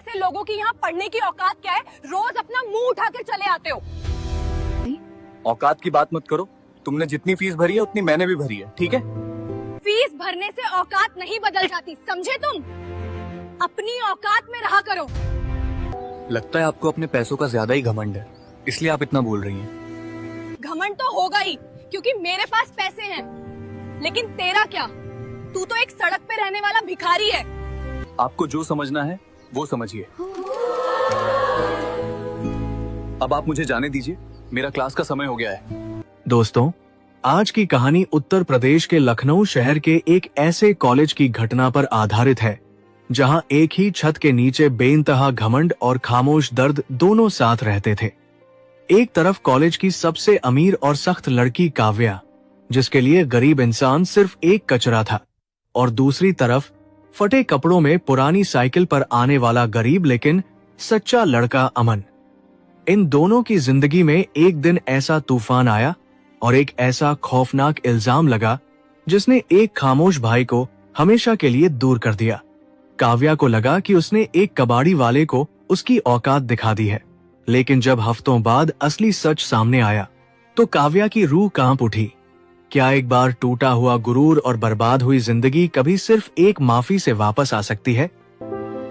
जैसे लोगों की यहाँ पढ़ने की औकात क्या है? रोज अपना मुंह उठा के चले आते हो। औकात की बात मत करो। तुमने जितनी फीस भरी है उतनी मैंने भी भरी है, ठीक है? फीस भरने से औकात नहीं बदल जाती, समझे तुम? अपनी औकात में रहा करो। लगता है आपको अपने पैसों का ज्यादा ही घमंड है, इसलिए आप इतना बोल रही हैं। घमंड तो होगा ही, क्योंकि मेरे पास पैसे हैं। लेकिन तेरा क्या? तू तो एक सड़क पे रहने वाला भिखारी है। आपको जो समझना है वो समझिए। अब आप मुझे जाने दीजिए, मेरा क्लास का समय हो गया है। दोस्तों, आज की कहानी उत्तर प्रदेश के लखनऊ शहर के एक ऐसे कॉलेज की घटना पर आधारित है जहां एक ही छत के नीचे बेइंतहा घमंड और खामोश दर्द दोनों साथ रहते थे। एक तरफ कॉलेज की सबसे अमीर और सख्त लड़की काव्या, जिसके लिए गरीब इंसान सिर्फ एक कचरा था, और दूसरी तरफ फटे कपड़ों में पुरानी साइकिल पर आने वाला गरीब लेकिन सच्चा लड़का अमन। इन दोनों की जिंदगी में एक दिन ऐसा तूफान आया और एक ऐसा खौफनाक इल्जाम लगा जिसने एक खामोश भाई को हमेशा के लिए दूर कर दिया। काव्या को लगा कि उसने एक कबाड़ी वाले को उसकी औकात दिखा दी है, लेकिन जब हफ्तों बाद असली सच सामने आया तो काव्या की रूह कांप उठी। क्या एक बार टूटा हुआ गुरूर और बर्बाद हुई जिंदगी कभी सिर्फ एक माफी से वापस आ सकती है?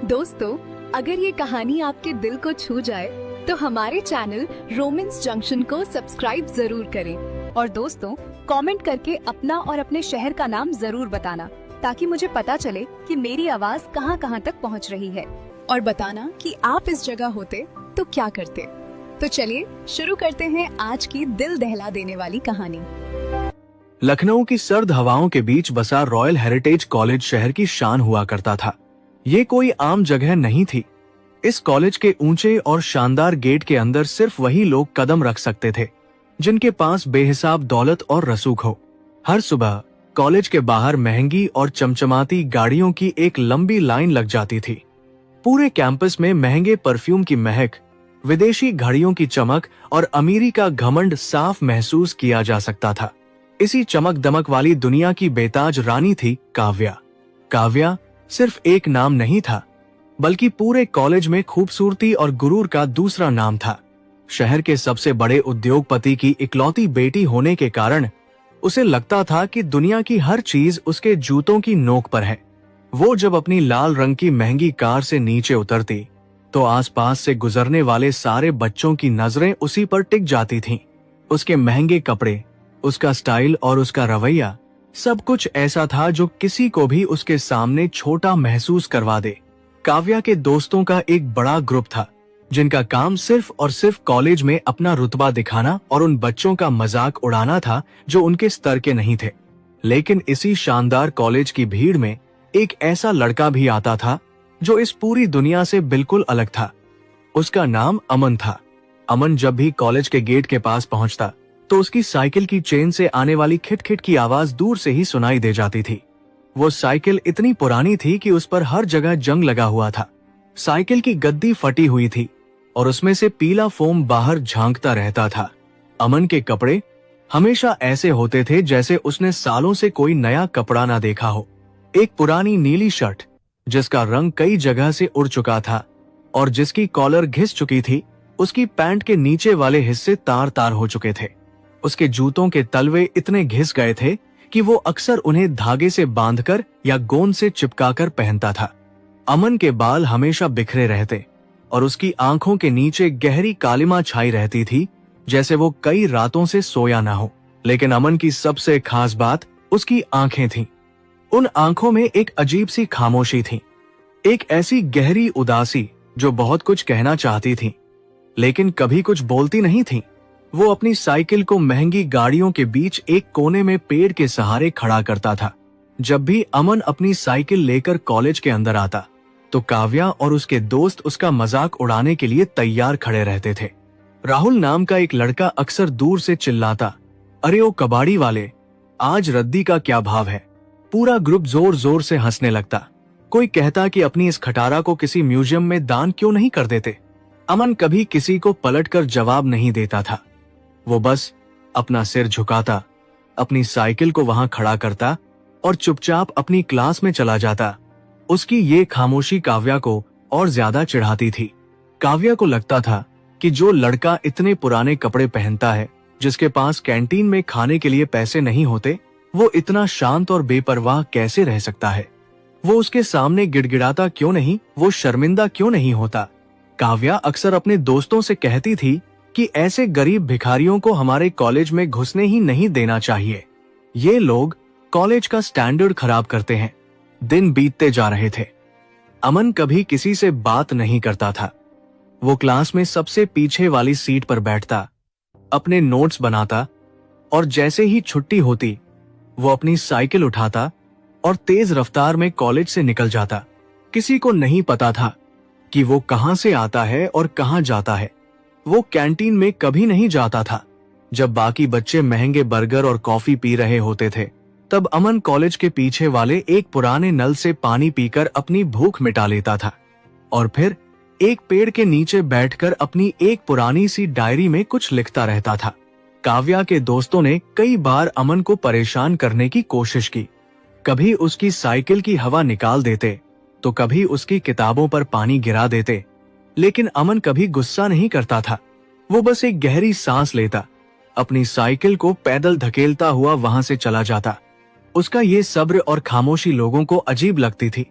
दोस्तों, अगर ये कहानी आपके दिल को छू जाए तो हमारे चैनल रोमांस जंक्शन को सब्सक्राइब जरूर करें। और दोस्तों, कमेंट करके अपना और अपने शहर का नाम जरूर बताना, ताकि मुझे पता चले कि मेरी आवाज कहां कहां तक पहुंच रही है। और बताना कि आप इस जगह होते तो क्या करते। तो चलिए शुरू करते हैं आज की दिल दहला देने वाली कहानी। लखनऊ की सर्द हवाओं के बीच बसा रॉयल हेरिटेज कॉलेज शहर की शान हुआ करता था। ये कोई आम जगह नहीं थी। इस कॉलेज के ऊंचे और शानदार गेट के अंदर सिर्फ वही लोग कदम रख सकते थे जिनके पास बेहिसाब दौलत और रसूख हो। हर सुबह कॉलेज के बाहर महंगी और चमचमाती गाड़ियों की एक लंबी लाइन लग जाती थी। पूरे कैंपस में महंगे परफ्यूम की महक, विदेशी घड़ियों की चमक और अमीरी का घमंड साफ महसूस किया जा सकता था। इसी चमक दमक वाली दुनिया की बेताज रानी थी काव्या। काव्या सिर्फ एक नाम नहीं था, बल्कि पूरे कॉलेज में खूबसूरती और गुरूर का दूसरा नाम था। शहर के सबसे बड़े उद्योगपति की इकलौती बेटी होने के कारण उसे लगता था कि दुनिया की हर चीज उसके जूतों की नोक पर है। वो जब अपनी लाल रंग की महंगी कार से नीचे उतरती तो आसपास से गुजरने वाले सारे बच्चों की नजरें उसी पर टिक जाती थीं। उसके महंगे कपड़े, उसका स्टाइल और उसका रवैया, सब कुछ ऐसा था जो किसी को भी उसके सामने छोटा महसूस करवा दे। काव्या के दोस्तों का एक बड़ा ग्रुप था जिनका काम सिर्फ और सिर्फ कॉलेज में अपना रुतबा दिखाना और उन बच्चों का मजाक उड़ाना था जो उनके स्तर के नहीं थे। लेकिन इसी शानदार कॉलेज की भीड़ में एक ऐसा लड़का भी आता था जो इस पूरी दुनिया से बिल्कुल अलग था। उसका नाम अमन था। अमन जब भी कॉलेज के गेट के पास पहुंचता तो उसकी साइकिल की चेन से आने वाली खिट-खिट की आवाज दूर से ही सुनाई दे जाती थी। वो साइकिल इतनी पुरानी थी कि उस पर हर जगह जंग लगा हुआ था। साइकिल की गद्दी फटी हुई थी और उसमें से पीला फोम बाहर झांकता रहता था। अमन के कपड़े हमेशा ऐसे होते थे जैसे उसने सालों से कोई नया कपड़ा ना देखा हो। एक पुरानी नीली शर्ट जिसका रंग कई जगह से उड़ चुका था और जिसकी कॉलर घिस चुकी थी। उसकी पैंट के नीचे वाले हिस्से तार तार हो चुके थे। उसके जूतों के तलवे इतने घिस गए थे कि वो अक्सर उन्हें धागे से बांधकर या गोंद से चिपकाकर पहनता था। अमन के बाल हमेशा बिखरे रहते और उसकी आंखों के नीचे गहरी कालिमा छाई रहती थी, जैसे वो कई रातों से सोया ना हो। लेकिन अमन की सबसे खास बात उसकी आंखें थीं। उन आंखों में एक अजीब सी खामोशी थी, एक ऐसी गहरी उदासी जो बहुत कुछ कहना चाहती थी लेकिन कभी कुछ बोलती नहीं थी। वो अपनी साइकिल को महंगी गाड़ियों के बीच एक कोने में पेड़ के सहारे खड़ा करता था। जब भी अमन अपनी साइकिल लेकर कॉलेज के अंदर आता तो काव्या और उसके दोस्त उसका मजाक उड़ाने के लिए तैयार खड़े रहते थे। राहुल नाम का एक लड़का अक्सर दूर से चिल्लाता, अरे ओ कबाड़ी वाले, आज रद्दी का क्या भाव है। पूरा ग्रुप जोर जोर से हंसने लगता। कोई कहता कि अपनी इस खटारा को किसी म्यूजियम में दान क्यों नहीं कर देते। अमन कभी किसी को पलटकर जवाब नहीं देता था। वो बस अपना सिर झुकाता, अपनी साइकिल को वहां खड़ा करता और चुपचाप अपनी क्लास में चला जाता। उसकी ये खामोशी काव्या को और ज्यादा चिढ़ाती थी। काव्या को लगता था कि जो लड़का इतने पुराने कपड़े पहनता है, जिसके पास कैंटीन में खाने के लिए पैसे नहीं होते, वो इतना शांत और बेपरवाह कैसे रह सकता है। वो उसके सामने गिड़गिड़ाता क्यों नहीं, वो शर्मिंदा क्यों नहीं होता। काव्या अक्सर अपने दोस्तों से कहती थी कि ऐसे गरीब भिखारियों को हमारे कॉलेज में घुसने ही नहीं देना चाहिए। ये लोग कॉलेज का स्टैंडर्ड खराब करते हैं। दिन बीतते जा रहे थे। अमन कभी किसी से बात नहीं करता था। वो क्लास में सबसे पीछे वाली सीट पर बैठता, अपने नोट्स बनाता और जैसे ही छुट्टी होती वो अपनी साइकिल उठाता और तेज रफ्तार में कॉलेज से निकल जाता। किसी को नहीं पता था कि वो कहां से आता है और कहां जाता है। वो कैंटीन में कभी नहीं जाता था। जब बाकी बच्चे महंगे बर्गर और कॉफी पी रहे होते थे, तब अमन कॉलेज के पीछे वाले एक पुराने नल से पानी पीकर अपनी भूख मिटा लेता था और फिर एक पेड़ के नीचे बैठकर अपनी एक पुरानी सी डायरी में कुछ लिखता रहता था। काव्या के दोस्तों ने कई बार अमन को परेशान करने की कोशिश की। कभी उसकी साइकिल की हवा निकाल देते तो कभी उसकी किताबों पर पानी गिरा देते, लेकिन अमन कभी गुस्सा नहीं करता था। वो बस एक गहरी सांस लेता, अपनी साइकिल को पैदल धकेलता हुआ वहां से चला जाता। उसका ये सब्र और खामोशी लोगों को अजीब लगती थी,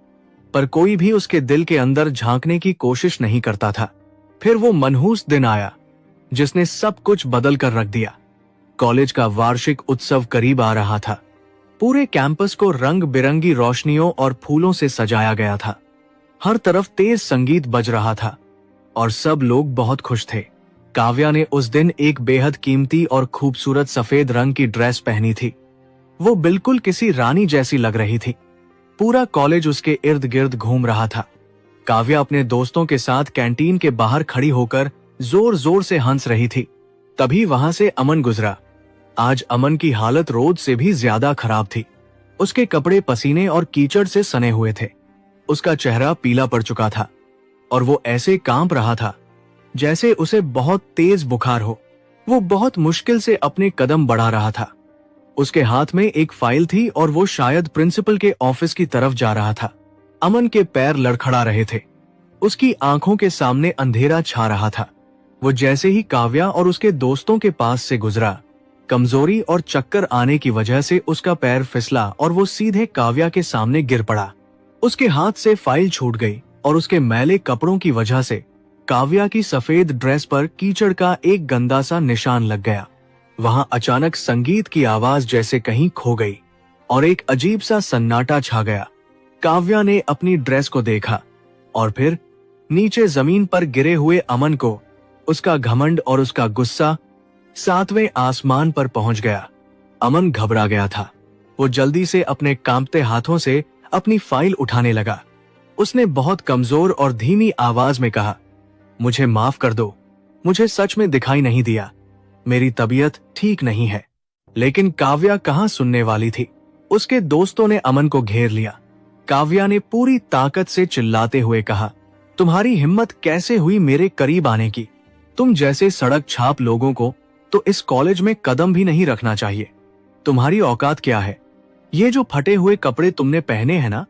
पर कोई भी उसके दिल के अंदर झांकने की कोशिश नहीं करता था। फिर वो मनहूस दिन आया जिसने सब कुछ बदल कर रख दिया। कॉलेज का वार्षिक उत्सव करीब आ रहा था। पूरे कैंपस को रंग बिरंगी रोशनियों और फूलों से सजाया गया था। हर तरफ तेज संगीत बज रहा था और सब लोग बहुत खुश थे। काव्या ने उस दिन एक बेहद कीमती और खूबसूरत सफेद रंग की ड्रेस पहनी थी। वो बिल्कुल किसी रानी जैसी लग रही थी। पूरा कॉलेज उसके इर्द गिर्द घूम रहा था। काव्या अपने दोस्तों के साथ कैंटीन के बाहर खड़ी होकर जोर जोर से हंस रही थी। तभी वहां से अमन गुजरा। आज अमन की हालत रोज से भी ज्यादा खराब थी। उसके कपड़े पसीने और कीचड़ से सने हुए थे। उसका चेहरा पीला पड़ चुका था और वो ऐसे कांप रहा था जैसे उसे बहुत तेज बुखार हो। वो बहुत मुश्किल से अपने कदम बढ़ा रहा था। उसके हाथ में एक फाइल थी और वो शायद प्रिंसिपल के ऑफिस की तरफ जा रहा था। अमन के पैर लड़खड़ा रहे थे। उसकी आंखों के सामने अंधेरा छा रहा था। वो जैसे ही काव्या और उसके दोस्तों के पास से गुजरा, कमजोरी और चक्कर आने की वजह से उसका पैर फिसला और वो सीधे काव्या के सामने गिर पड़ा। उसके हाथ से फाइल छूट गई और उसके मैले कपड़ों की वजह से काव्या की सफेद ड्रेस पर कीचड़ का एक गंदा सा निशान लग गया। वहां अचानक संगीत की आवाज जैसे कहीं खो गई और एक अजीब सा सन्नाटा छा गया। काव्या ने अपनी ड्रेस को देखा और फिर नीचे जमीन पर गिरे हुए अमन को। उसका घमंड और उसका गुस्सा 7वें आसमान पर पहुंच गया। अमन घबरा गया था। वो जल्दी से अपने कांपते हाथों से अपनी फाइल उठाने लगा। उसने बहुत कमजोर और धीमी आवाज में कहा, मुझे माफ कर दो, मुझे सच में दिखाई नहीं दिया, मेरी तबीयत ठीक नहीं है। लेकिन काव्या कहां सुनने वाली थी। उसके दोस्तों ने अमन को घेर लिया। काव्या ने पूरी ताकत से चिल्लाते हुए कहा, तुम्हारी हिम्मत कैसे हुई मेरे करीब आने की? तुम जैसे सड़क छाप लोगों को तो इस कॉलेज में कदम भी नहीं रखना चाहिए। तुम्हारी औकात क्या है? ये जो फटे हुए कपड़े तुमने पहने हैं ना,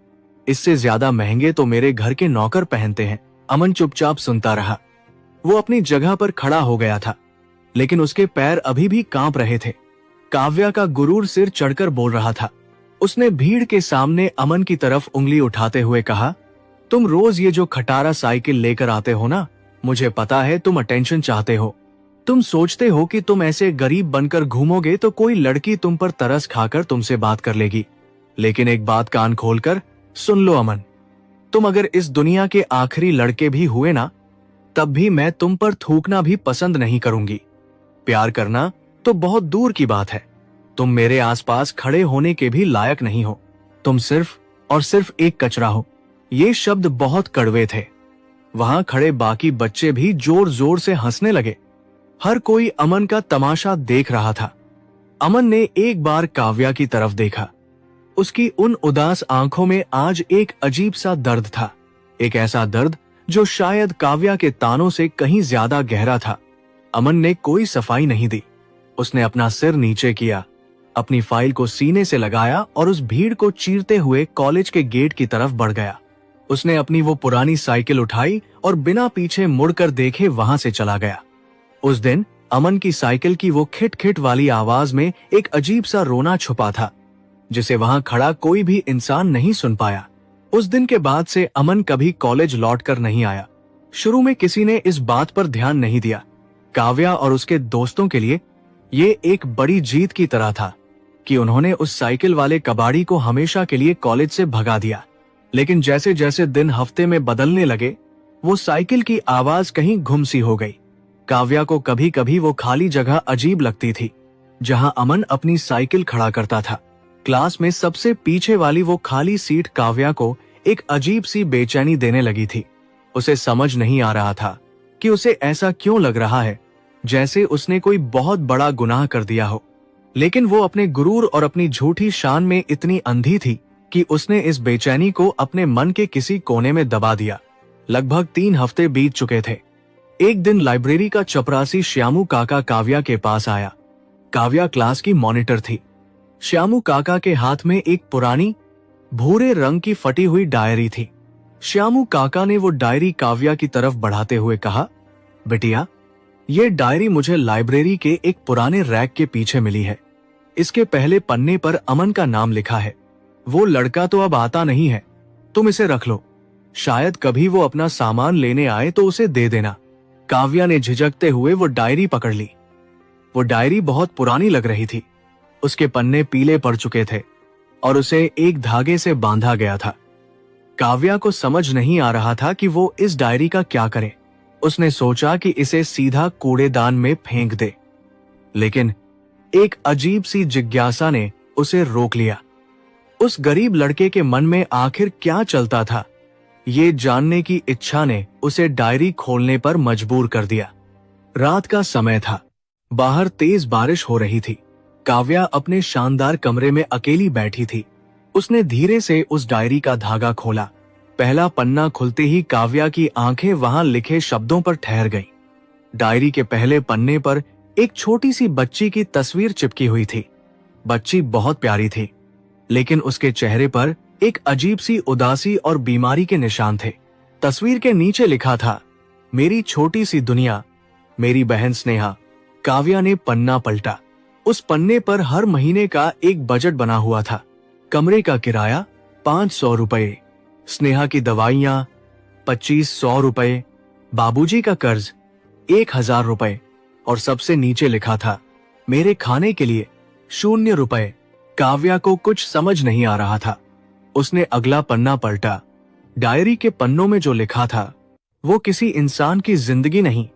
इससे ज्यादा महंगे तो मेरे घर के नौकर पहनते हैं। अमन चुपचाप सुनता रहा। वो अपनी जगह पर खड़ा हो गया था, लेकिन उसके पैर अभी भी कांप रहे थे। काव्या का गुरूर सिर चढ़कर बोल रहा था। उसने भीड़ के सामने अमन की तरफ उंगली उठाते हुए कहा, तुम रोज ये जो खटारा साइकिल लेकर आते हो ना, मुझे पता है तुम अटेंशन चाहते हो। तुम सोचते हो कि तुम ऐसे गरीब बनकर घूमोगे तो कोई लड़की तुम पर तरस खाकर तुमसे बात कर लेगी। लेकिन एक बात कान खोलकर सुन लो अमन, तुम अगर इस दुनिया के आखिरी लड़के भी हुए ना, तब भी मैं तुम पर थूकना भी पसंद नहीं करूंगी। प्यार करना तो बहुत दूर की बात है। तुम मेरे आसपास खड़े होने के भी लायक नहीं हो। तुम सिर्फ और सिर्फ एक कचरा हो। ये शब्द बहुत कड़वे थे। वहां खड़े बाकी बच्चे भी जोर जोर से हंसने लगे। हर कोई अमन का तमाशा देख रहा था। अमन ने एक बार काव्या की तरफ देखा। उसकी उन उदास आंखों में आज एक अजीब सा दर्द था। एक ऐसा दर्द जो शायद काव्या के तानों से कहीं ज्यादा गहरा था। अमन ने कोई सफाई नहीं दी। उसने अपना सिर नीचे किया, अपनी फाइल को सीने से लगाया और उस भीड़ को चीरते हुए कॉलेज के गेट की तरफ बढ़ गया। उसने अपनी वो पुरानी साइकिल उठाई और बिना पीछे मुड़कर देखे वहां से चला गया। उस दिन अमन की साइकिल की वो खिट खिट वाली आवाज में एक अजीब सा रोना छुपा था, जिसे वहां खड़ा कोई भी इंसान नहीं सुन पाया। उस दिन के बाद से अमन कभी कॉलेज लौटकर नहीं आया। शुरू में किसी ने इस बात पर ध्यान नहीं दिया। काव्या और उसके दोस्तों के लिए ये एक बड़ी जीत की तरह था कि उन्होंने उस साइकिल वाले कबाड़ी को हमेशा के लिए कॉलेज से भगा दिया। लेकिन जैसे जैसे दिन हफ्ते में बदलने लगे, वो साइकिल की आवाज कहीं गुम सी हो गई। काव्या को कभी कभी वो खाली जगह अजीब लगती थी जहां अमन अपनी साइकिल खड़ा करता था। क्लास में सबसे पीछे वाली वो खाली सीट काव्या को एक अजीब सी बेचैनी देने लगी थी। उसे समझ नहीं आ रहा था कि उसे ऐसा क्यों लग रहा है, जैसे उसने कोई बहुत बड़ा गुनाह कर दिया हो। लेकिन वो अपने गुरूर और अपनी झूठी शान में इतनी अंधी थी कि उसने इस बेचैनी को अपने मन के किसी कोने में दबा दिया। लगभग 3 हफ्ते बीत चुके थे। एक दिन लाइब्रेरी का चपरासी श्यामू काका काव्या के पास आया। काव्या क्लास की मॉनिटर थी। श्यामू काका के हाथ में एक पुरानी भूरे रंग की फटी हुई डायरी थी। श्यामू काका ने वो डायरी काव्या की तरफ बढ़ाते हुए कहा, बिटिया, ये डायरी मुझे लाइब्रेरी के एक पुराने रैक के पीछे मिली है। इसके पहले पन्ने पर अमन का नाम लिखा है। वो लड़का तो अब आता नहीं है, तुम इसे रख लो। शायद कभी वो अपना सामान लेने आए तो उसे दे देना। काव्या ने झिझकते हुए वो डायरी पकड़ ली। वो डायरी बहुत पुरानी लग रही थी। उसके पन्ने पीले पड़ चुके थे और उसे एक धागे से बांधा गया था। काव्या को समझ नहीं आ रहा था कि वो इस डायरी का क्या करे। उसने सोचा कि इसे सीधा कूड़ेदान में फेंक दे, लेकिन एक अजीब सी जिज्ञासा ने उसे रोक लिया। उस गरीब लड़के के मन में आखिर क्या चलता था, ये जानने की इच्छा ने उसे डायरी खोलने पर मजबूर कर दिया। रात का समय था। बाहर तेज बारिश हो रही थी। काव्या अपने शानदार कमरे में अकेली बैठी थी। उसने धीरे से उस डायरी का धागा खोला। पहला पन्ना खुलते ही काव्या की आंखें वहां लिखे शब्दों पर ठहर गईं। डायरी के पहले पन्ने पर एक छोटी सी बच्ची की तस्वीर चिपकी हुई थी। बच्ची बहुत प्यारी थी, लेकिन उसके चेहरे पर एक अजीब सी उदासी और बीमारी के निशान थे। तस्वीर के नीचे लिखा था, मेरी छोटी सी दुनिया, मेरी बहन स्नेहा। काव्या ने पन्ना पलटा। उस पन्ने पर हर महीने का एक बजट बना हुआ था। कमरे का किराया 500 रुपए, स्नेहा की दवाइयां 2500 रुपए, बाबूजी का कर्ज 1000 रुपए और सबसे नीचे लिखा था, मेरे खाने के लिए 0 रुपए। काव्या को कुछ समझ नहीं आ रहा था। उसने अगला पन्ना पलटा। डायरी के पन्नों में जो लिखा था वो किसी इंसान की जिंदगी नहीं,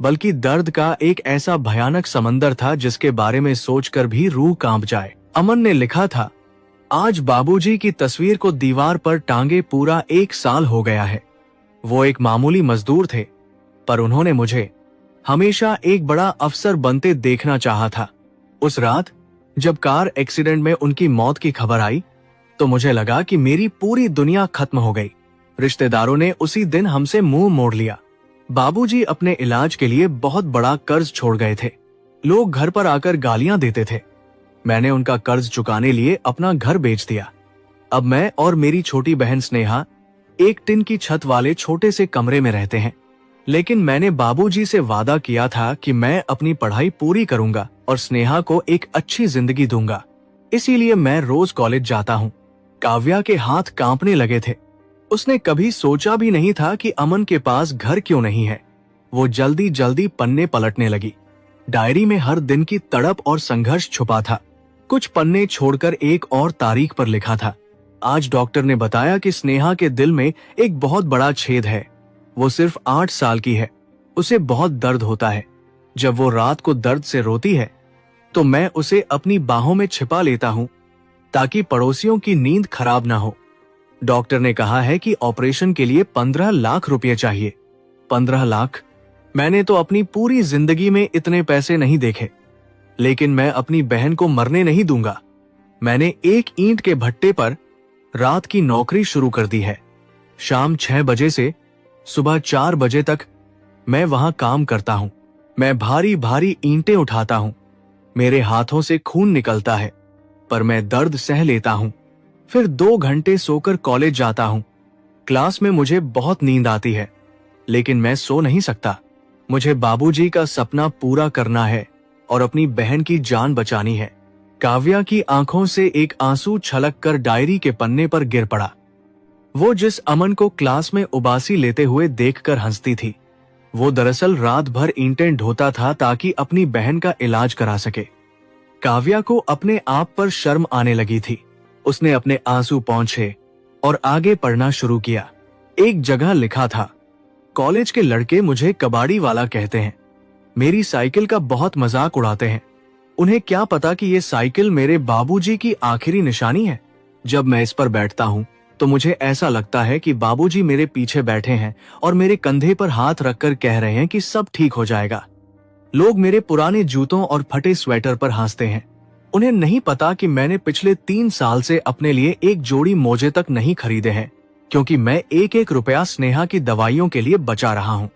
बल्कि दर्द का एक ऐसा भयानक समंदर था जिसके बारे में सोचकर भी रूह कांप जाए। अमन ने लिखा था, आज बाबूजी की तस्वीर को दीवार पर टांगे पूरा 1 साल हो गया है। वो एक मामूली मजदूर थे, पर उन्होंने मुझे हमेशा एक बड़ा अफसर बनते देखना चाहा था। उस रात जब कार एक्सीडेंट में उनकी मौत की खबर आई तो मुझे लगा कि मेरी पूरी दुनिया खत्म हो गई। रिश्तेदारों ने उसी दिन हमसे मुंह मोड़ लिया। बाबूजी अपने इलाज के लिए बहुत बड़ा कर्ज छोड़ गए थे। लोग घर पर आकर गालियां देते थे। मैंने उनका कर्ज चुकाने लिए अपना घर बेच दिया। अब मैं और मेरी छोटी बहन स्नेहा एक टिन की छत वाले छोटे से कमरे में रहते हैं। लेकिन मैंने बाबूजी से वादा किया था कि मैं अपनी पढ़ाई पूरी करूंगा और स्नेहा को एक अच्छी जिंदगी दूंगा। इसीलिए मैं रोज कॉलेज जाता हूँ। काव्या के हाथ कांपने लगे थे। उसने कभी सोचा भी नहीं था कि अमन के पास घर क्यों नहीं है। वो जल्दी जल्दी पन्ने पलटने लगी। डायरी में हर दिन की तड़प और संघर्ष छुपा था। कुछ पन्ने छोड़कर एक और तारीख पर लिखा था, आज डॉक्टर ने बताया कि स्नेहा के दिल में एक बहुत बड़ा छेद है। वो सिर्फ 8 साल की है। उसे बहुत दर्द होता है। जब वो रात को दर्द से रोती है तो मैं उसे अपनी बाहों में छिपा लेता हूँ ताकि पड़ोसियों की नींद खराब ना हो। डॉक्टर ने कहा है कि ऑपरेशन के लिए 15 लाख रुपए चाहिए। 15 लाख? मैंने तो अपनी पूरी जिंदगी में इतने पैसे नहीं देखे। लेकिन मैं अपनी बहन को मरने नहीं दूंगा। मैंने एक ईंट के भट्टे पर रात की नौकरी शुरू कर दी है। शाम 6 बजे से सुबह 4 बजे तक मैं वहां काम करता हूं। मैं भारी भारी ईंटें उठाता हूं। मेरे हाथों से खून निकलता है, पर मैं दर्द सह लेता हूं। फिर 2 घंटे सोकर कॉलेज जाता हूं। क्लास में मुझे बहुत नींद आती है, लेकिन मैं सो नहीं सकता। मुझे बाबूजी का सपना पूरा करना है और अपनी बहन की जान बचानी है। काव्या की आंखों से एक आंसू छलक कर डायरी के पन्ने पर गिर पड़ा। वो जिस अमन को क्लास में उबासी लेते हुए देखकर हंसती थी, वो दरअसल रात भर ईंटें ढोता था ताकि अपनी बहन का इलाज करा सके। काव्या को अपने आप पर शर्म आने लगी थी। उसने अपने आंसू पोंछे और आगे पढ़ना शुरू किया। एक जगह लिखा था, कॉलेज के लड़के मुझे कबाड़ी वाला कहते हैं। मेरी साइकिल का बहुत मजाक उड़ाते हैं। उन्हें क्या पता कि ये साइकिल मेरे बाबूजी की आखिरी निशानी है। जब मैं इस पर बैठता हूँ तो मुझे ऐसा लगता है कि बाबूजी मेरे पीछे बैठे हैं और मेरे कंधे पर हाथ रखकर कह रहे हैं कि सब ठीक हो जाएगा। लोग मेरे पुराने जूतों और फटे स्वेटर पर हंसते हैं। उन्हें नहीं पता कि मैंने पिछले 3 साल से अपने लिए एक जोड़ी मोजे तक नहीं खरीदे हैं, क्योंकि मैं 1-1 रुपया स्नेहा की दवाइयों के लिए बचा रहा हूँ।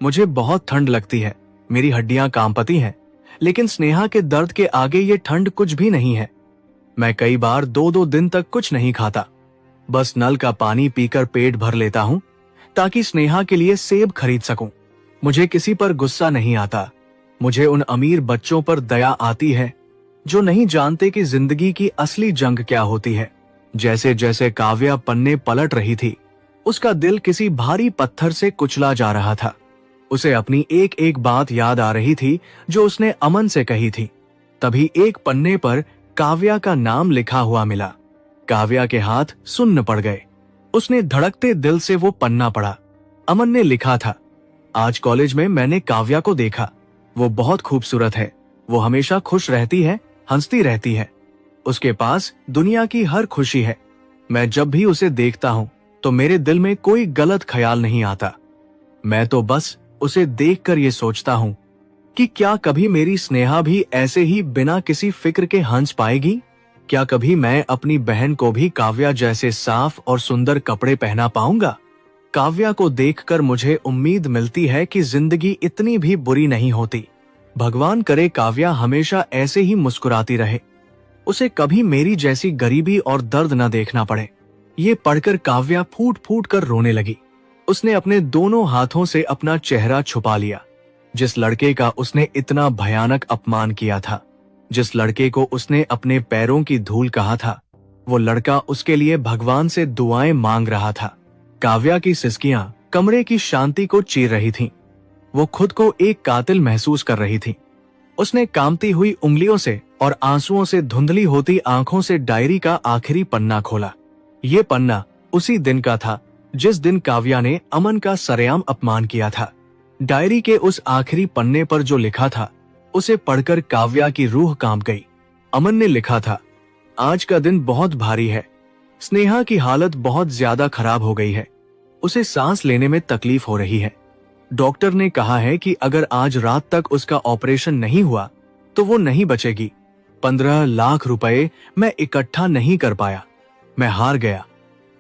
मुझे बहुत ठंड लगती है, मेरी हड्डियां कांपती हैं, लेकिन स्नेहा के दर्द के आगे ये ठंड कुछ भी नहीं है। मैं कई बार 2-2 दिन तक कुछ नहीं खाता, बस नल का पानी पीकर पेट भर लेता हूँ ताकि स्नेहा के लिए सेब खरीद सकूं। मुझे किसी पर गुस्सा नहीं आता। मुझे उन अमीर बच्चों पर दया आती है जो नहीं जानते कि जिंदगी की असली जंग क्या होती है। जैसे जैसे काव्या पन्ने पलट रही थी, उसका दिल किसी भारी पत्थर से कुचला जा रहा था। उसे अपनी एक एक बात याद आ रही थी जो उसने अमन से कही थी। तभी एक पन्ने पर काव्या का नाम लिखा हुआ मिला। काव्या के हाथ सुन्न पड़ गए। उसने धड़कते दिल से वो पन्ना पढ़ा। अमन ने लिखा था, आज कॉलेज में मैंने काव्या को देखा। वो बहुत खूबसूरत है। वो हमेशा खुश रहती है, हंसती रहती है। उसके पास दुनिया की हर खुशी है। मैं जब भी उसे देखता हूँ तो मेरे दिल में कोई गलत ख्याल नहीं आता। मैं तो बस उसे देखकर ये सोचता हूँ कि क्या कभी मेरी स्नेहा भी ऐसे ही बिना किसी फिक्र के हंस पाएगी? क्या कभी मैं अपनी बहन को भी काव्या जैसे साफ और सुंदर कपड़े पहना पाऊंगा? काव्या को देखकर मुझे उम्मीद मिलती है कि जिंदगी इतनी भी बुरी नहीं होती। भगवान करे काव्या हमेशा ऐसे ही मुस्कुराती रहे। उसे कभी मेरी जैसी गरीबी और दर्द न देखना पड़े। ये पढ़कर काव्या फूट फूट कर रोने लगी। उसने अपने दोनों हाथों से अपना चेहरा छुपा लिया। जिस लड़के का उसने इतना भयानक अपमान किया था, जिस लड़के को उसने अपने पैरों की धूल कहा था, वो लड़का उसके लिए भगवान से दुआएं मांग रहा था। काव्या की सिसकियां कमरे की शांति को चीर रही थीं। वो खुद को एक कातिल महसूस कर रही थी। उसने कांपती हुई उंगलियों से और आंसुओं से धुंधली होती आंखों से डायरी का आखिरी पन्ना खोला। ये पन्ना उसी दिन का था जिस दिन काव्या ने अमन का सरेआम अपमान किया था। डायरी के उस आखिरी पन्ने पर जो लिखा था, उसे पढ़कर काव्या की रूह कांप गई। अमन ने लिखा था, आज का दिन बहुत भारी है। स्नेहा की हालत बहुत ज्यादा खराब हो गई है। उसे सांस लेने में तकलीफ हो रही है। डॉक्टर ने कहा है कि अगर आज रात तक उसका ऑपरेशन नहीं हुआ तो वो नहीं बचेगी। 15 लाख रुपए मैं इकट्ठा नहीं कर पाया। मैं हार गया,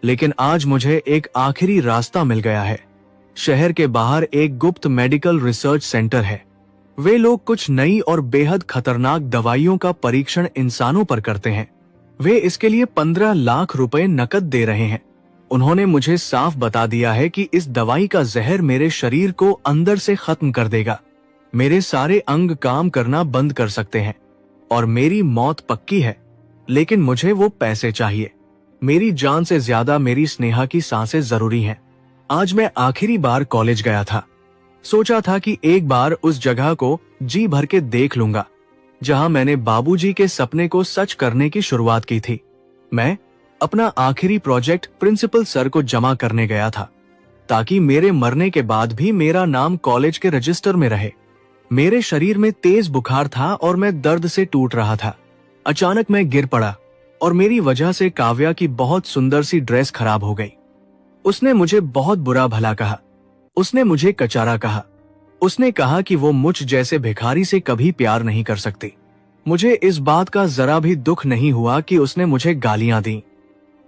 लेकिन आज मुझे एक आखिरी रास्ता मिल गया है। शहर के बाहर एक गुप्त मेडिकल रिसर्च सेंटर है। वे लोग कुछ नई और बेहद खतरनाक दवाइयों का परीक्षण इंसानों पर करते हैं। वे इसके लिए 15 लाख रुपए नकद दे रहे हैं। उन्होंने मुझे साफ बता दिया है कि इस दवाई का जहर मेरे शरीर को अंदर से खत्म कर देगा। मेरे सारे अंग काम करना बंद कर सकते हैं और मेरी मौत पक्की है। लेकिन मुझे वो पैसे चाहिए। मेरी जान से ज्यादा मेरी स्नेहा की सांसें जरूरी हैं। आज मैं आखिरी बार कॉलेज गया था। सोचा था कि एक बार उस जगह को जी भर के देख लूंगा जहां मैंने बाबूजी के सपने को सच करने की शुरुआत की थी। मैं अपना आखिरी प्रोजेक्ट प्रिंसिपल सर को जमा करने गया था ताकि मेरे मरने के बाद भी मेरा नाम कॉलेज के रजिस्टर में रहे। मेरे शरीर में तेज बुखार था और मैं दर्द से टूट रहा था। अचानक मैं गिर पड़ा और मेरी वजह से काव्या की बहुत सुंदर सी ड्रेस खराब हो गई। उसने मुझे बहुत बुरा भला कहा। उसने मुझे कचारा कहा। उसने कहा कि वो मुझ जैसे भिखारी से कभी प्यार नहीं कर सकती। मुझे इस बात का जरा भी दुख नहीं हुआ कि उसने मुझे गालियां दी।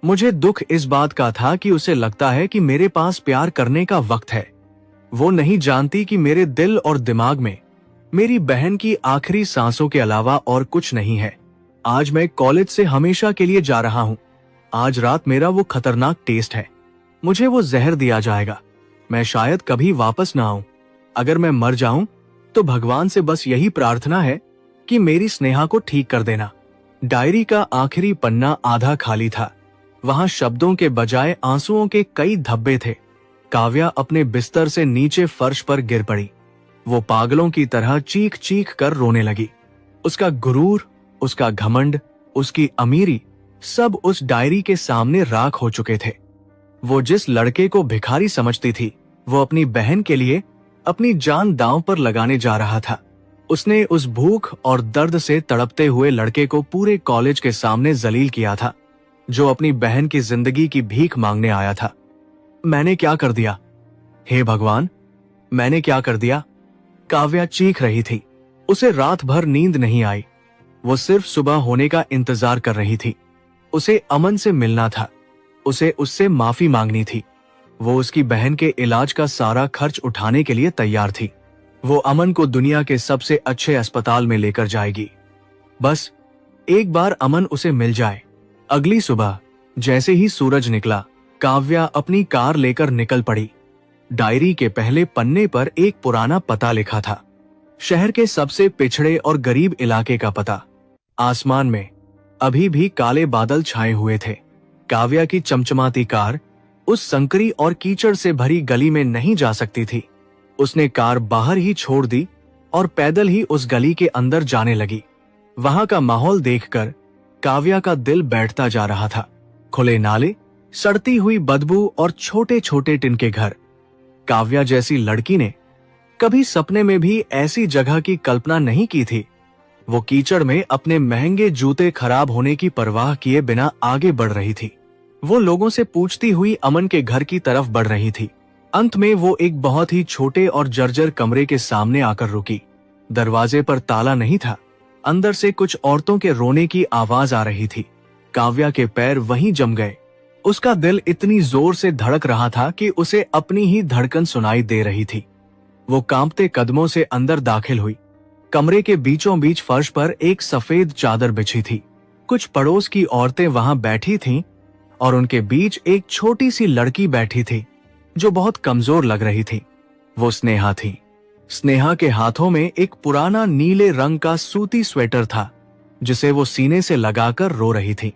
मुझे दुख इस बात का था कि उसे लगता है कि मेरे पास प्यार करने का वक्त है। वो नहीं जानती कि मेरे दिल और दिमाग में मेरी बहन की आखिरी सांसों के अलावा और कुछ नहीं है। आज मैं कॉलेज से हमेशा के लिए जा रहा हूँ। आज रात मेरा वो खतरनाक टेस्ट है। मुझे वो जहर दिया जाएगा। मैं शायद कभी वापस ना आऊं। अगर मैं मर जाऊं तो भगवान से बस यही प्रार्थना है कि मेरी स्नेहा को ठीक कर देना। डायरी का आखिरी पन्ना आधा खाली था। वहां शब्दों के बजाय आंसुओं के कई धब्बे थे। काव्या अपने बिस्तर से नीचे फर्श पर गिर पड़ी। वो पागलों की तरह चीख चीख कर रोने लगी। उसका गुरूर, उसका घमंड, उसकी अमीरी सब उस डायरी के सामने राख हो चुके थे। वो जिस लड़के को भिखारी समझती थी, वो अपनी बहन के लिए अपनी जान दांव पर लगाने जा रहा था। उसने उस भूख और दर्द से तड़पते हुए लड़के को पूरे कॉलेज के सामने जलील किया था, जो अपनी बहन की जिंदगी की भीख मांगने आया था। मैंने क्या कर दिया? हे भगवान, मैंने क्या कर दिया? काव्या चीख रही थी। उसे रात भर नींद नहीं आई। वो सिर्फ सुबह होने का इंतजार कर रही थी। उसे अमन से मिलना था। उसे उससे माफी मांगनी थी। वो उसकी बहन के इलाज का सारा खर्च उठाने के लिए तैयार थी। वो अमन को दुनिया के सबसे अच्छे अस्पताल में लेकर जाएगी। बस एक बार अमन उसे मिल जाए। अगली सुबह जैसे ही सूरज निकला, काव्या अपनी कार लेकर निकल पड़ी। डायरी के पहले पन्ने पर एक पुराना पता लिखा था, शहर के सबसे पिछड़े और गरीब इलाके का पता। आसमान में अभी भी काले बादल छाए हुए थे। काव्या की चमचमाती कार उस संकरी और कीचड़ से भरी गली में नहीं जा सकती थी। उसने कार बाहर ही छोड़ दी और पैदल ही उस गली के अंदर जाने लगी। वहां का माहौल देखकर काव्या का दिल बैठता जा रहा था। खुले नाले, सड़ती हुई बदबू और छोटे छोटे टिन के घर। काव्या जैसी लड़की ने कभी सपने में भी ऐसी जगह की कल्पना नहीं की थी। वो कीचड़ में अपने महंगे जूते खराब होने की परवाह किए बिना आगे बढ़ रही थी। वो लोगों से पूछती हुई अमन के घर की तरफ बढ़ रही थी। अंत में वो एक बहुत ही छोटे और जर्जर कमरे के सामने आकर रुकी। दरवाजे पर ताला नहीं था। अंदर से कुछ औरतों के रोने की आवाज आ रही थी। काव्या के पैर वहीं जम गए। उसका दिल इतनी जोर से धड़क रहा था कि उसे अपनी ही धड़कन सुनाई दे रही थी। वो कांपते कदमों से अंदर दाखिल हुई। कमरे के बीचों बीच फर्श पर एक सफेद चादर बिछी थी। कुछ पड़ोस की औरतें वहां बैठी थीं और उनके बीच एक छोटी सी लड़की बैठी थी जो बहुत कमजोर लग रही थी। वो स्नेहा थी। स्नेहा के हाथों में एक पुराना नीले रंग का सूती स्वेटर था जिसे वो सीने से लगाकर रो रही थी।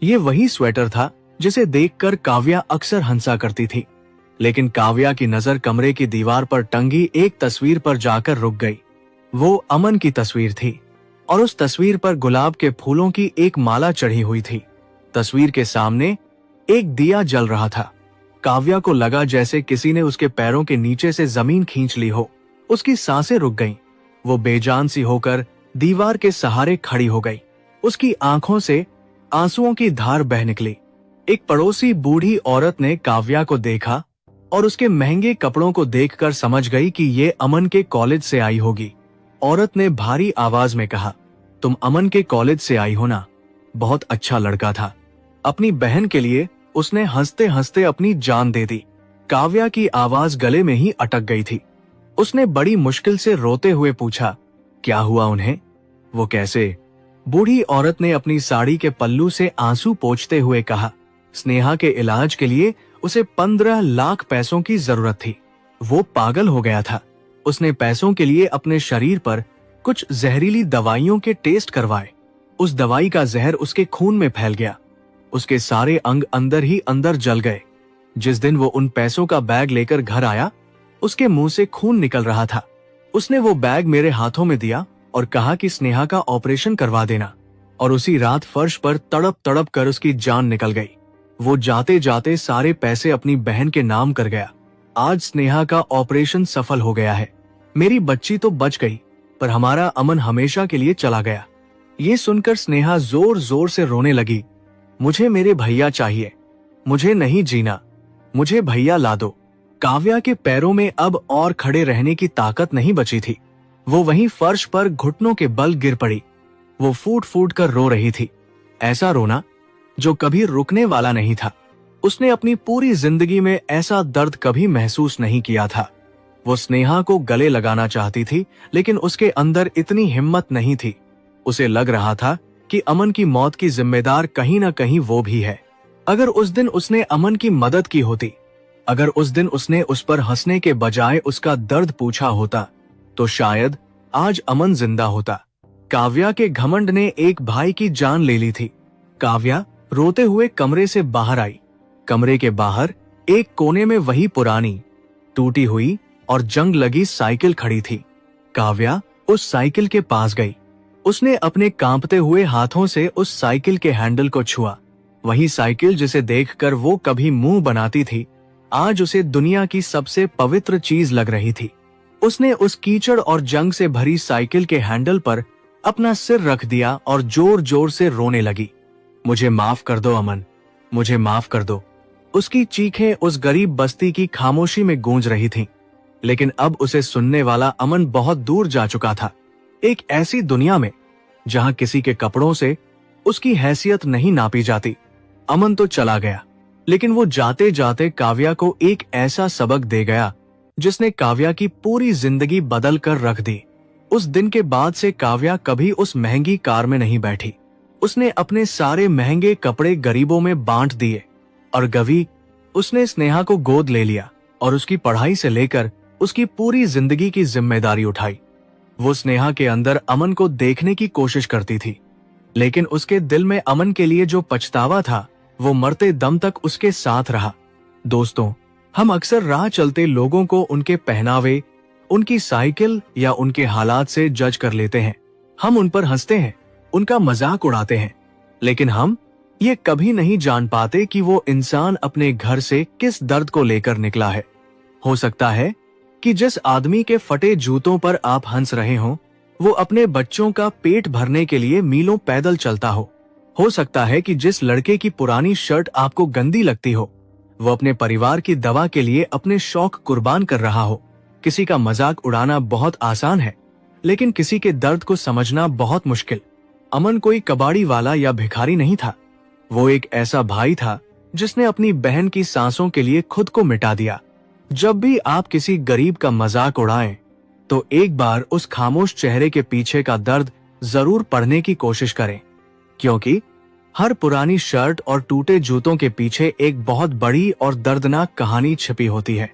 ये वही स्वेटर था जिसे देखकर काव्या अक्सर हंसा करती थी। लेकिन काव्या की नजर कमरे की दीवार पर टंगी एक तस्वीर पर जाकर रुक गई। वो अमन की तस्वीर थी और उस तस्वीर पर गुलाब के फूलों की एक माला चढ़ी हुई थी। तस्वीर के सामने एक दिया जल रहा था। काव्या को लगा जैसे किसी ने उसके पैरों के नीचे से जमीन खींच ली हो। उसकी सांसें रुक गईं। वो बेजान सी होकर दीवार के सहारे खड़ी हो गई। उसकी आंखों से आंसुओं की धार बह निकली। एक पड़ोसी बूढ़ी औरत ने काव्या को देखा और उसके महंगे कपड़ों को देखकर समझ गई कि ये अमन के कॉलेज से आई होगी। औरत ने भारी आवाज में कहा, तुम अमन के कॉलेज से आई हो ना? बहुत अच्छा लड़का था। अपनी बहन के लिए उसने हंसते हंसते अपनी जान दे दी। काव्या की आवाज गले में ही अटक गई थी। उसने बड़ी मुश्किल से रोते हुए पूछा, क्या हुआ उन्हें? वो कैसे? बूढ़ी औरत ने अपनी साड़ी के पल्लू से आंसू पोंछते हुए कहा, स्नेहा के इलाज के लिए उसे 15 लाख पैसों की जरूरत थी। वो पागल हो गया था। उसने पैसों के लिए अपने शरीर पर कुछ जहरीली दवाइयों के टेस्ट करवाए। उस दवाई का जहर उसके खून में फैल गया। उसके सारे अंग अंदर ही अंदर जल गए। जिस दिन वो उन पैसों का बैग लेकर घर आया, उसके मुंह से खून निकल रहा था। उसने वो बैग मेरे हाथों में दिया और कहा कि स्नेहा का ऑपरेशन करवा देना, और उसी रात फर्श पर तड़प तड़प कर उसकी जान निकल गई। वो जाते जाते सारे पैसे अपनी बहन के नाम कर गया। आज स्नेहा का ऑपरेशन सफल हो गया है। मेरी बच्ची तो बच गई, पर हमारा अमन हमेशा के लिए चला गया। ये सुनकर स्नेहा जोर जोर से रोने लगी। मुझे मेरे भैया चाहिए, मुझे नहीं जीना, मुझे भैया ला दो। काव्या के पैरों में अब और खड़े रहने की ताकत नहीं बची थी। वो वहीं फर्श पर घुटनों के बल गिर पड़ी। वो फूट फूट कर रो रही थी, ऐसा रोना जो कभी रुकने वाला नहीं था। उसने अपनी पूरी जिंदगी में ऐसा दर्द कभी महसूस नहीं किया था। वो स्नेहा को गले लगाना चाहती थी, लेकिन उसके अंदर इतनी हिम्मत नहीं थी। उसे लग रहा था कि अमन की मौत की जिम्मेदार कहीं ना कहीं वो भी है। अगर उस दिन उसने अमन की मदद की होती अगर उस दिन उसने उस पर हंसने के बजाय उसका दर्द पूछा होता तो शायद आज अमन जिंदा होता। काव्या के घमंड ने एक भाई की जान ले ली थी। काव्या रोते हुए कमरे से बाहर आई। कमरे के बाहर एक कोने में वही पुरानी, टूटी हुई और जंग लगी साइकिल खड़ी थी। काव्या उस साइकिल के पास गई। उसने अपने कांपते हुए हाथों से उस साइकिल के हैंडल को छुआ। वही साइकिल जिसे देखकर वो कभी मुंह बनाती थी, आज उसे दुनिया की सबसे पवित्र चीज लग रही थी। उसने उस कीचड़ और जंग से भरी साइकिल के हैंडल पर अपना सिर रख दिया और जोर जोर से रोने लगी। मुझे माफ कर दो अमन, मुझे माफ कर दो। उसकी चीखें उस गरीब बस्ती की खामोशी में गूंज रही थीं। लेकिन अब उसे सुनने वाला अमन बहुत दूर जा चुका था, एक ऐसी दुनिया में जहां किसी के कपड़ों से उसकी हैसियत नहीं नापी जाती। अमन तो चला गया, लेकिन वो जाते जाते काव्या को एक ऐसा सबक दे गया जिसने काव्या की पूरी जिंदगी बदल कर रख दी। उस दिन के बाद से काव्या कभी उस महंगी कार में नहीं बैठी। उसने अपने सारे महंगे कपड़े गरीबों में बांट दिए और गवी उसने स्नेहा को गोद ले लिया और उसकी पढ़ाई से लेकर उसकी पूरी जिंदगी की जिम्मेदारी उठाई। वो स्नेहा के अंदर अमन को देखने की कोशिश करती थी, लेकिन उसके दिल में अमन के लिए जो पछतावा था वो मरते दम तक उसके साथ रहा। दोस्तों, हम अक्सर राह चलते लोगों को उनके पहनावे, उनकी साइकिल या उनके हालात से जज कर लेते हैं। हम उन पर हंसते हैं, उनका मजाक उड़ाते हैं, लेकिन हम ये कभी नहीं जान पाते कि वो इंसान अपने घर से किस दर्द को लेकर निकला है। हो सकता है कि जिस आदमी के फटे जूतों पर आप हंस रहे हो वो अपने बच्चों का पेट भरने के लिए मीलों पैदल चलता हो सकता है कि जिस लड़के की पुरानी शर्ट आपको गंदी लगती हो वो अपने परिवार की दवा के लिए अपने शौक कुर्बान कर रहा हो। किसी का मजाक उड़ाना बहुत आसान है, लेकिन किसी के दर्द को समझना बहुत मुश्किल। अमन कोई कबाड़ी वाला या भिखारी नहीं था, वो एक ऐसा भाई था जिसने अपनी बहन की सांसों के लिए खुद को मिटा दिया। जब भी आप किसी गरीब का मजाक उड़ाएं, तो एक बार उस खामोश चेहरे के पीछे का दर्द जरूर पढ़ने की कोशिश करें, क्योंकि हर पुरानी शर्ट और टूटे जूतों के पीछे एक बहुत बड़ी और दर्दनाक कहानी छिपी होती है।